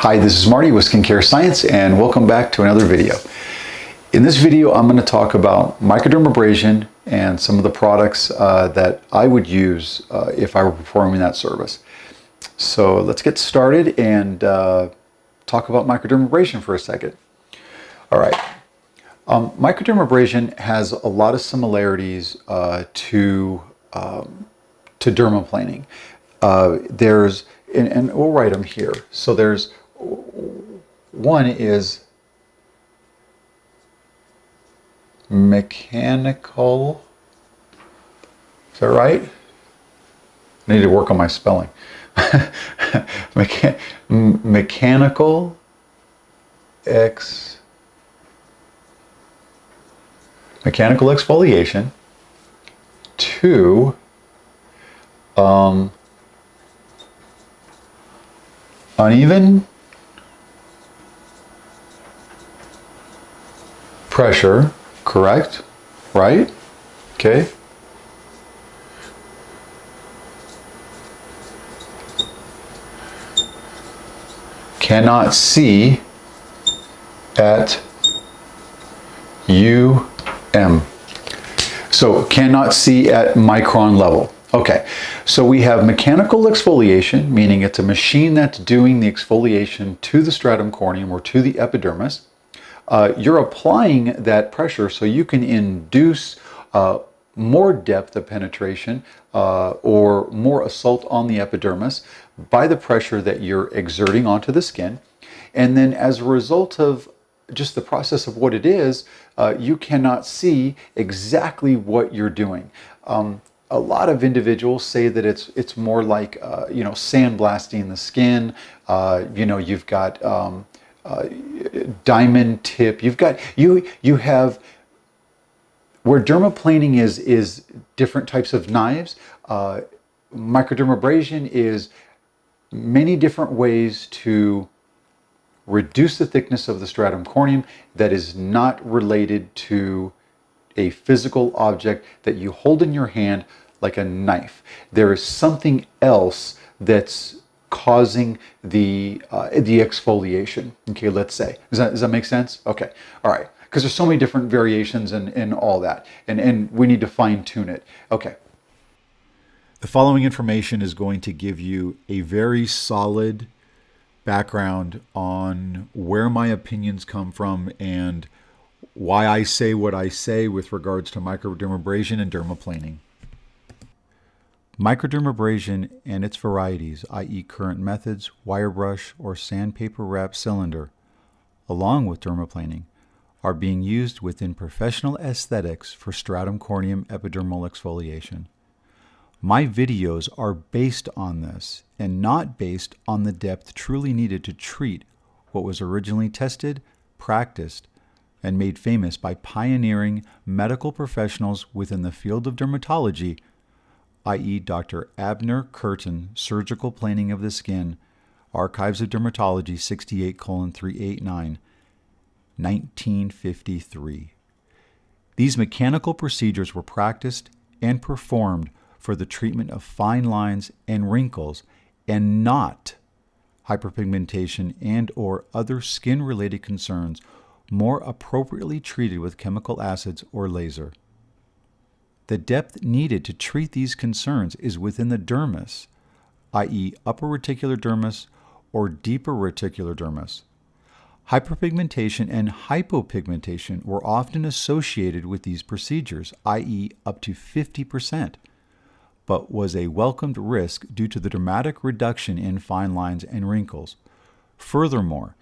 Hi, this is Marty with Skincare Science, and welcome back to another video. In this video, I'm going to talk about microdermabrasion and some of the products that I would use if I were performing that service. So let's get started and talk about microdermabrasion for a second. All right. Microdermabrasion has a lot of similarities to dermaplaning. And we'll write them here. So there's one is mechanical. Is that right? I need to work on my spelling. Mechanical exfoliation to uneven pressure, correct? Right? Okay. Cannot see at UM. So cannot see at micron level. Okay, so we have mechanical exfoliation, meaning it's a machine that's doing the exfoliation to the stratum corneum or to the epidermis. You're applying that pressure so you can induce more depth of penetration or more assault on the epidermis by the pressure that you're exerting onto the skin. And then as a result of just the process of what it is, you cannot see exactly what you're doing. A lot of individuals say that it's more like sandblasting the skin. You've got diamond tip. You have where dermaplaning is different types of knives. Microdermabrasion is many different ways to reduce the thickness of the stratum corneum that is not related to a physical object that you hold in your hand like a knife. There is something else that's causing the exfoliation. Okay, let's say. Does that make sense? Okay, all right. Because there's so many different variations and all that, and we need to fine tune it. Okay. The following information is going to give you a very solid background on where my opinions come from and why I say what I say with regards to microdermabrasion and dermaplaning. Microdermabrasion and its varieties, i.e. current methods, wire brush, or sandpaper wrap cylinder, along with dermaplaning, are being used within professional aesthetics for stratum corneum epidermal exfoliation. My videos are based on this and not based on the depth truly needed to treat what was originally tested, practiced, and made famous by pioneering medical professionals within the field of dermatology, i.e. Dr. Abner Curtin, Surgical Planing of the Skin, Archives of Dermatology 68:389, 1953. These mechanical procedures were practiced and performed for the treatment of fine lines and wrinkles and not hyperpigmentation and or other skin-related concerns more appropriately treated with chemical acids or laser. The depth needed to treat these concerns is within the dermis, i.e. upper reticular dermis or deeper reticular dermis. Hyperpigmentation and hypopigmentation were often associated with these procedures, i.e. up to 50%, but was a welcomed risk due to the dramatic reduction in fine lines and wrinkles. Furthermore,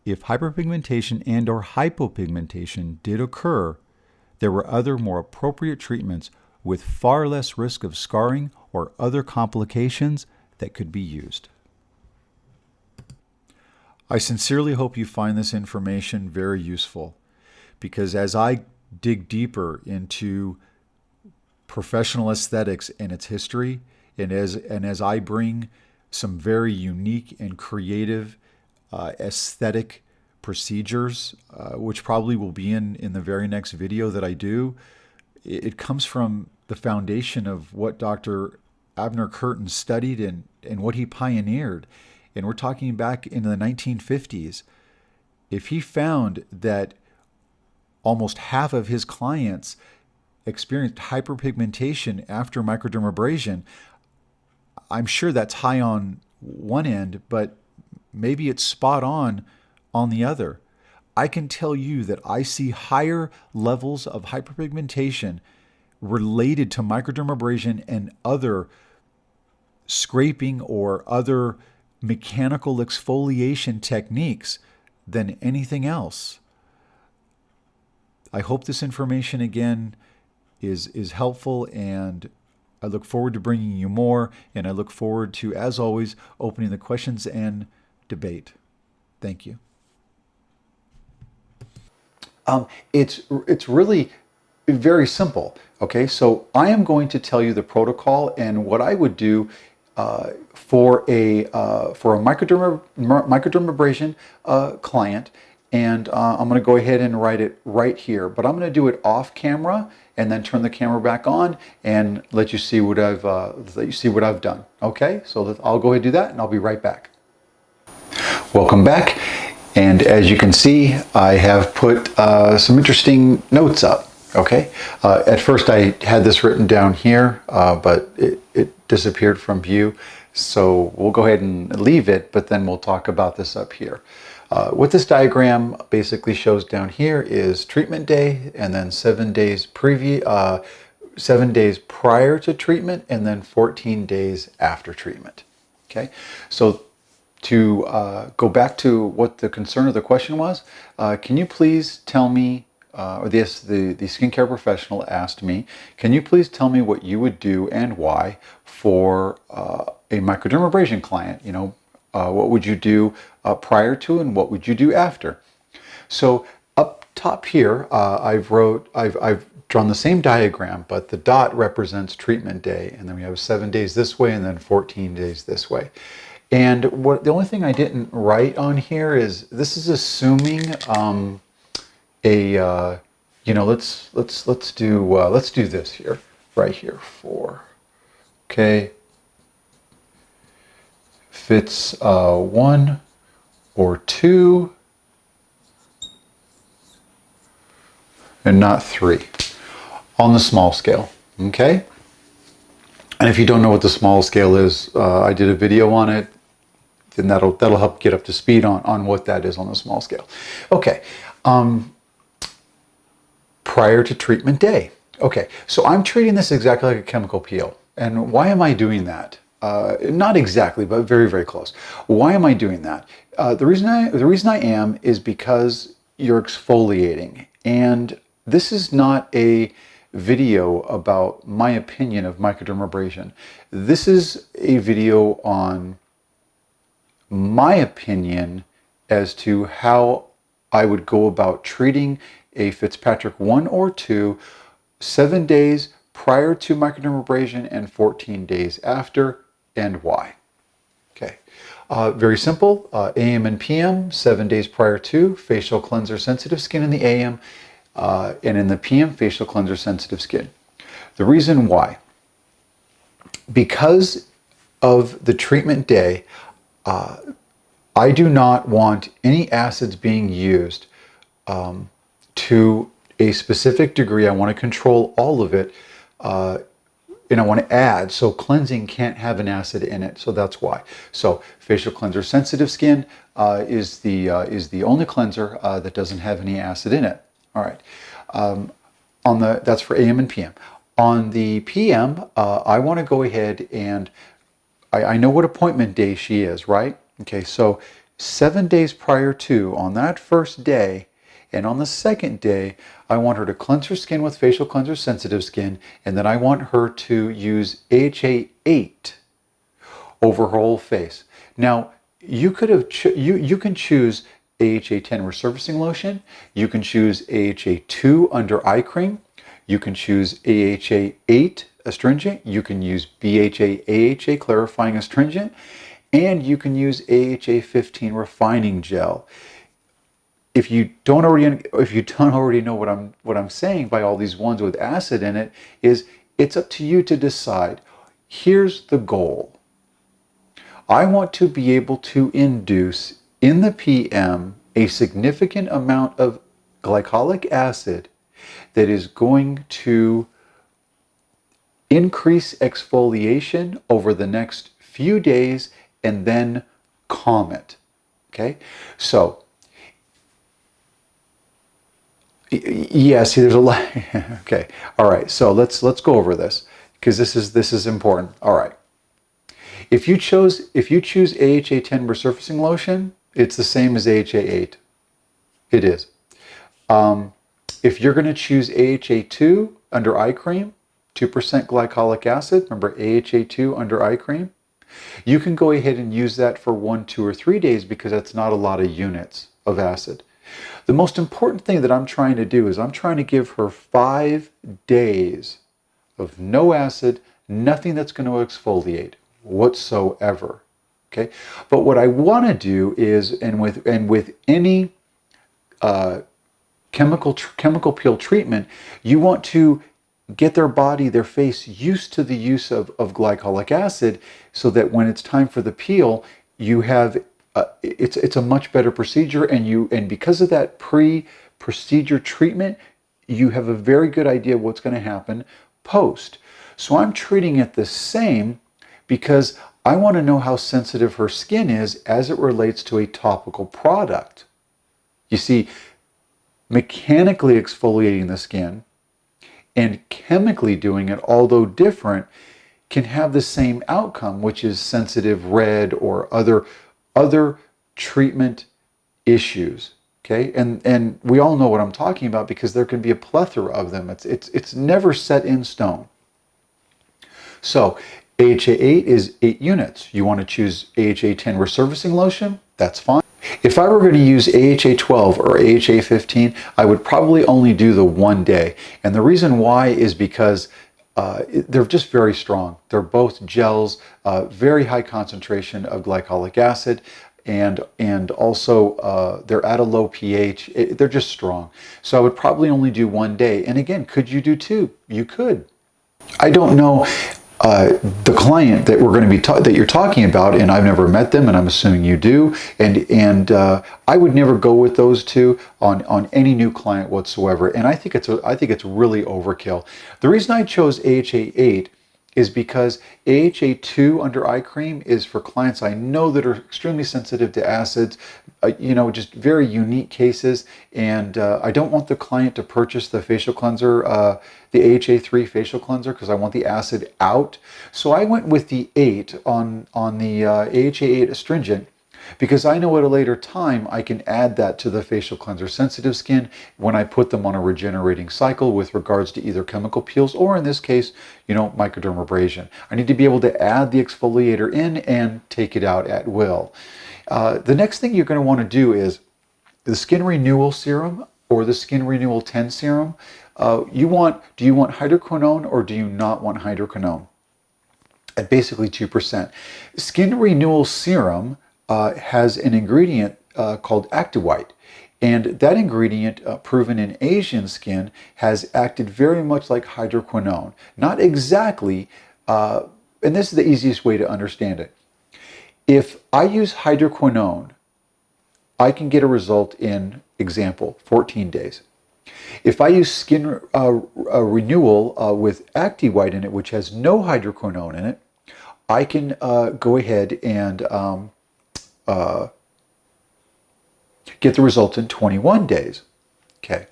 if hyperpigmentation and or hypopigmentation did occur, there were other more appropriate treatments with far less risk of scarring or other complications that could be used. I sincerely hope you find this information very useful, because as I dig deeper into professional aesthetics and its history, and as I bring some very unique and creative aesthetic procedures, which probably will be in the very next video that I do, it comes from the foundation of what Dr. Abner Curtin studied and what he pioneered. and we're talking back in the 1950s, if he found that almost half of his clients experienced hyperpigmentation after microdermabrasion, I'm sure that's high on one end, but maybe it's spot on the other. I can tell you that I see higher levels of hyperpigmentation related to microdermabrasion and other scraping or other mechanical exfoliation techniques than anything else. I hope this information again is helpful, and I look forward to bringing you more, and I look forward to, as always, opening the questions and debate. Thank you. It's really very simple. Okay, so I am going to tell you the protocol and what I would do for a microdermabrasion client, and I'm going to go ahead and write it right here. But I'm going to do it off camera and then turn the camera back on and let you see what I've done. Okay, so I'll go ahead and do that, and I'll be right back. Welcome back. And as you can see, I have put some interesting notes up. Okay. At first I had this written down here, but it disappeared from view. So we'll go ahead and leave it, but then we'll talk about this up here. What this diagram basically shows down here is treatment day, and then 7 days 7 days prior to treatment, and then 14 days after treatment. Okay. So to go back to what the concern of the question was, can you please tell me, or the skincare professional asked me, can you please tell me what you would do and why for a microdermabrasion client? You know, what would you do prior to, and what would you do after? So up top here, I've drawn the same diagram, but the dot represents treatment day, and then we have 7 days this way, and then 14 days this way. And the only thing I didn't write on here is this is assuming you know, let's do this here, right here, 4. Okay, if it's 1 or 2 and not 3 on the small scale. Okay, and if you don't know what the small scale is, I did a video on it. Then that'll help get up to speed on what that is on the small scale. Okay, prior to treatment day. Okay, so I'm treating this exactly like a chemical peel. And why am I doing that? Not exactly, but very, very close. Why am I doing that? The reason I am is because you're exfoliating. And this is not a video about my opinion of microdermabrasion. This is a video on my opinion as to how I would go about treating a Fitzpatrick 1 or 2, 7 days prior to microdermabrasion and 14 days after, and why. Okay, very simple. AM and PM, 7 days prior to, facial cleanser sensitive skin in the AM, and in the PM, facial cleanser sensitive skin. The reason why, because of the treatment day, I do not want any acids being used to a specific degree. I want to control all of it, and I want to add, so cleansing can't have an acid in it, so that's why. So facial cleanser sensitive skin is the only cleanser that doesn't have any acid in it. All right, that's for AM and PM. On the PM, I want to go ahead and I know what appointment day she is, right? Okay, so 7 days prior to, on that first day, and on the second day, I want her to cleanse her skin with facial cleanser sensitive skin, and then I want her to use AHA 8 over her whole face. Now, you could have you can choose AHA 10 resurfacing lotion, you can choose AHA 2 under eye cream, you can choose AHA 8 astringent, you can use BHA AHA clarifying astringent, and you can use AHA 15 refining gel. If you don't already know what I'm saying by all these ones with acid in it, is it's up to you to decide. Here's the goal. I want to be able to induce in the PM a significant amount of glycolic acid that is going to increase exfoliation over the next few days and then calm it. Okay, so yeah, see, there's a lot. Okay, all right. So let's go over this because this is important. All right. If you choose AHA 10 resurfacing lotion, it's the same as AHA 8. It is. If you're going to choose AHA 2 under eye cream, 2% glycolic acid, remember AHA 2 under eye cream, you can go ahead and use that for 1, 2, or 3 days because that's not a lot of units of acid. The most important thing that I'm trying to do is I'm trying to give her 5 days of no acid, nothing that's going to exfoliate whatsoever. Okay, but what I want to do is, and with any chemical peel treatment, you want to get their body, their face used to the use of glycolic acid, so that when it's time for the peel, you have it's a much better procedure, and because of that pre-procedure treatment, you have a very good idea of what's going to happen post. So I'm treating it the same because I want to know how sensitive her skin is as it relates to a topical product. You see, mechanically exfoliating the skin and chemically doing it, although different, can have the same outcome, which is sensitive red or other treatment issues. Okay, and we all know what I'm talking about because there can be a plethora of them. It's never set in stone. So AHA 8 is 8 units. You want to choose AHA 10 resurfacing lotion? That's fine. If I were going to use AHA 12 or AHA 15, I would probably only do the 1 day. And the reason why is because they're just very strong. They're both gels, very high concentration of glycolic acid, and also they're at a low pH. They're just strong. So I would probably only do 1 day. And again, could you do 2? You could. I don't know the client that we're going to be that you're talking about, and I've never met them, and I'm assuming you do. And I would never go with those 2 on any new client whatsoever. And I think it's really overkill. The reason I chose AHA 8 is because AHA 2 under eye cream is for clients I know that are extremely sensitive to acids, just very unique cases, and I don't want the client to purchase the facial cleanser, the AHA 3 facial cleanser, because I want the acid out. So I went with the 8 on the AHA 8 astringent, because I know at a later time I can add that to the facial cleanser sensitive skin when I put them on a regenerating cycle with regards to either chemical peels or, in this case, microdermabrasion. I need to be able to add the exfoliator in and take it out at will. The next thing you're going to want to do is the Skin Renewal Serum or the Skin Renewal 10 Serum. Do you want hydroquinone or do you not want hydroquinone? At basically 2%. Skin Renewal Serum has an ingredient called Actiwhite, and that ingredient, proven in Asian skin, has acted very much like hydroquinone. Not exactly, and this is the easiest way to understand it. If I use hydroquinone, I can get a result in, example, 14 days. If I use Skin Renewal with Actiwhite in it, which has no hydroquinone in it, I can go ahead and get the results in 21 days. Okay.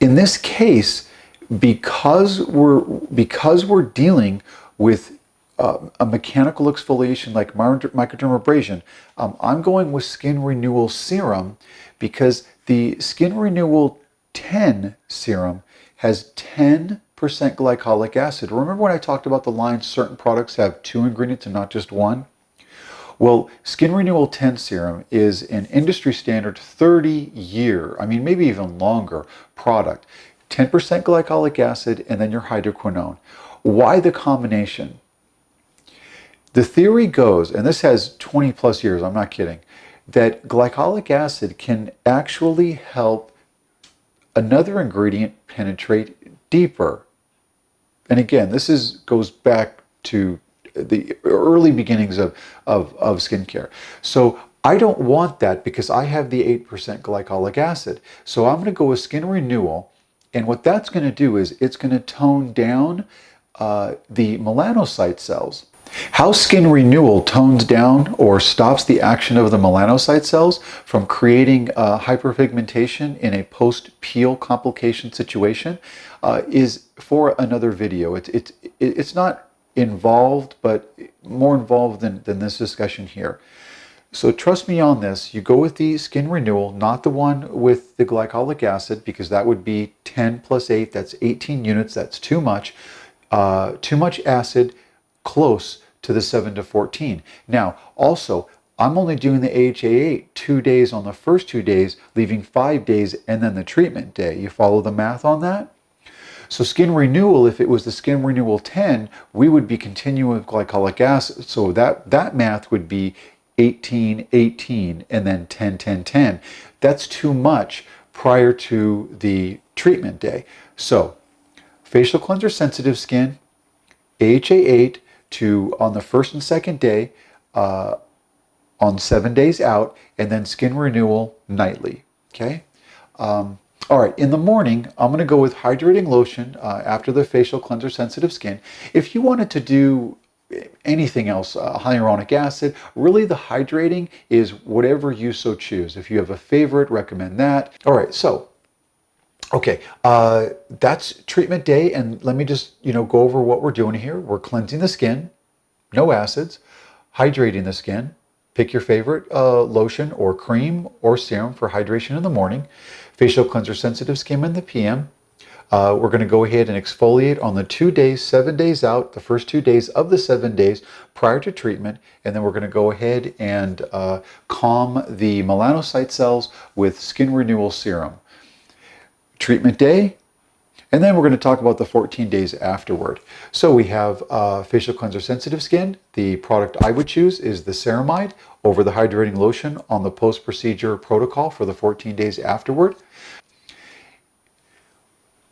In this case, because we're dealing with a mechanical exfoliation like microdermabrasion, I'm going with Skin Renewal Serum because the Skin Renewal 10 serum has 10% glycolic acid. Remember when I talked about the line certain products have 2 ingredients and not just 1? Well, Skin Renewal 10 Serum is an industry standard 30-year, maybe even longer product. 10% glycolic acid and then your hydroquinone. Why the combination? The theory goes, and this has 20 plus years, I'm not kidding, that glycolic acid can actually help another ingredient penetrate deeper. And again, this goes back to the early beginnings of skincare. So I don't want that because I have the 8% glycolic acid. So I'm going to go with Skin Renewal. And what that's going to do is it's going to tone down the melanocyte cells. How Skin Renewal tones down or stops the action of the melanocyte cells from creating hyperpigmentation in a post-peel complication situation is for another video. It's not involved, but more involved than this discussion here. So trust me on this. You go with the Skin Renewal, not the one with the glycolic acid, because that would be 10 plus 8. That's 18 units. That's too much. Too much acid, close to the 7 to 14. Now, also, I'm only doing the AHA8 2 days on the first 2 days, leaving 5 days, and then the treatment day. You follow the math on that? So Skin Renewal, if it was the Skin Renewal 10, we would be continuing with glycolic acid. So that math would be 18, 18, and then 10, 10, 10. That's too much prior to the treatment day. So facial cleanser sensitive skin, AHA8 on the first and second day, on 7 days out, and then Skin Renewal nightly. Okay. All right. In the morning, I'm going to go with Hydrating Lotion after the facial cleanser sensitive skin. If you wanted to do anything else, hyaluronic acid, really the hydrating is whatever you so choose. If you have a favorite, recommend that. All right. So okay, that's treatment day, and let me just go over what we're doing here. We're cleansing the skin, no acids, hydrating the skin. Pick your favorite lotion or cream or serum for hydration in the morning. Facial cleanser sensitive skin in the PM. We're going to go ahead and exfoliate on the 2 days, 7 days out, the first 2 days of the 7 days prior to treatment, and then we're going to go ahead and calm the melanocyte cells with Skin Renewal serum. Treatment day, and then we're going to talk about the 14 days afterward. So we have facial cleanser sensitive skin. The product I would choose is the ceramide over the hydrating lotion on the post-procedure protocol for the 14 days afterward.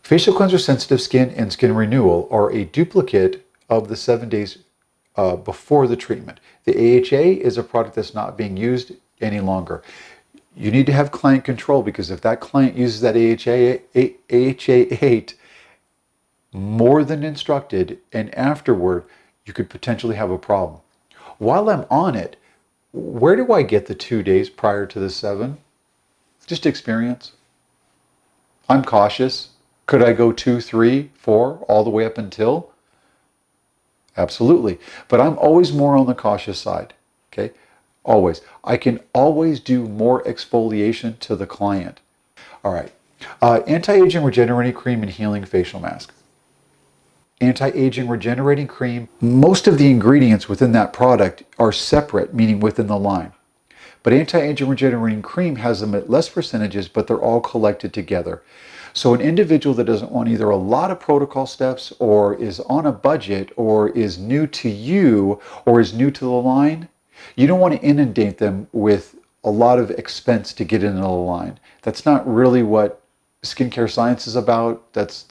Facial cleanser sensitive skin and Skin Renewal are a duplicate of the 7 days before the treatment. The AHA is a product that's not being used any longer. You need to have client control, because if that client uses that AHA8 more than instructed and afterward, you could potentially have a problem. While I'm on it, where do I get the 2 days prior to the 7? Just experience. I'm cautious. Could I go 2, 3, 4, all the way up until? Absolutely. But I'm always more on the cautious side. Okay? Always. I can always do more exfoliation to the client. All right. Anti-aging regenerating cream and healing facial mask. Anti-aging regenerating cream. Most of the ingredients within that product are separate, meaning within the line. But anti-aging regenerating cream has them at less percentages, but they're all collected together. So an individual that doesn't want either a lot of protocol steps, or is on a budget, or is new to you, or is new to the line, you don't want to inundate them with a lot of expense to get into the line. That's not really what skincare science is about. That's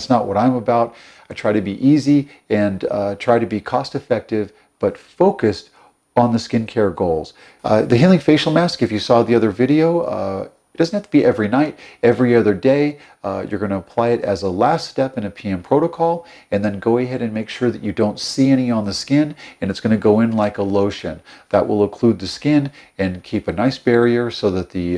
not what I'm about. I try to be easy and try to be cost effective, but focused on the skincare goals. The healing facial mask, if you saw the other video, it doesn't have to be every night, every other day. You're going to apply it as a last step in a PM protocol, and then go ahead and make sure that you don't see any on the skin, and it's going to go in like a lotion. That will occlude the skin and keep a nice barrier so that the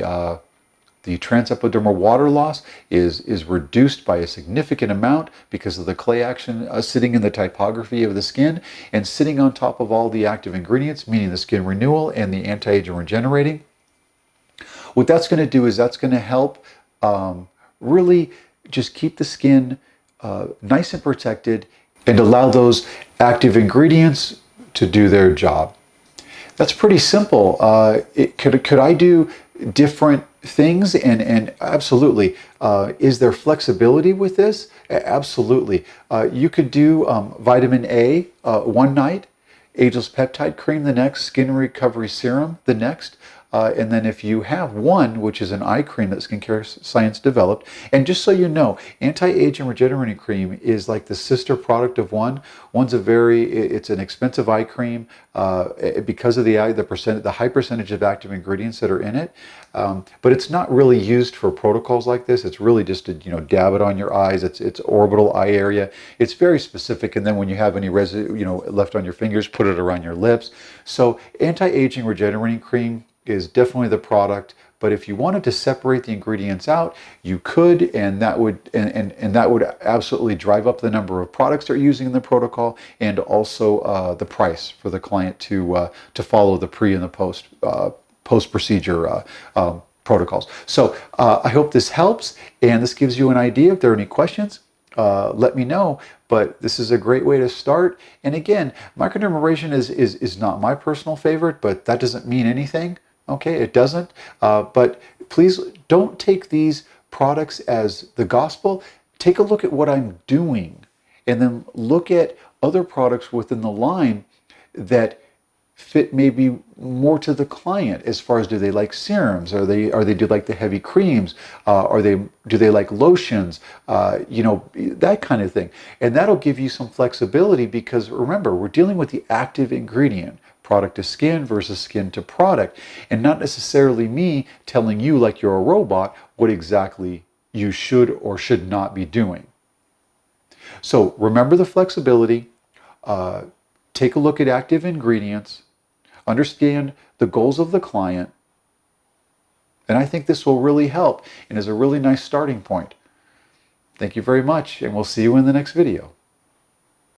transepidermal water loss is reduced by a significant amount because of the clay action sitting in the typography of the skin and sitting on top of all the active ingredients, meaning the Skin Renewal and the anti-aging regenerating. What that's going to do is that's going to help really just keep the skin nice and protected and allow those active ingredients to do their job. That's pretty simple. Could I do different things? And absolutely. Is there flexibility with this? Absolutely. You could do vitamin A one night, Ageless Peptide Cream the next, Skin Recovery Serum the next. And then if you have one, which is an eye cream that Skincare Science developed, and just so you know, anti-aging regenerating cream is like the sister product of one. One's it's an expensive eye cream because of the high percentage of active ingredients that are in it. But it's not really used for protocols like this. It's really just to dab it on your eyes. It's orbital eye area. It's very specific. And then when you have any residue left on your fingers, put it around your lips. So anti-aging regenerating cream is definitely the product. But if you wanted to separate the ingredients out, you could, and that would that would absolutely drive up the number of products they're using in the protocol, and also the price for the client to follow the pre and the post procedure protocols. So I hope this helps, and this gives you an idea. If there are any questions, let me know. But this is a great way to start. And again, microdermabrasion is not my personal favorite, but that doesn't mean anything. Okay, it doesn't. But please don't take these products as the gospel. Take a look at what I'm doing, and then look at other products within the line that fit maybe more to the client, as far as, do they like serums? Do they like the heavy creams? Do they like lotions? That kind of thing. And that'll give you some flexibility, because remember, we're dealing with the active ingredient, product to skin versus skin to product, and not necessarily me telling you, like you're a robot, what exactly you should or should not be doing. So remember the flexibility. Take a look at active ingredients, understand the goals of the client, and I think this will really help and is a really nice starting point. Thank you very much, and we'll see you in the next video.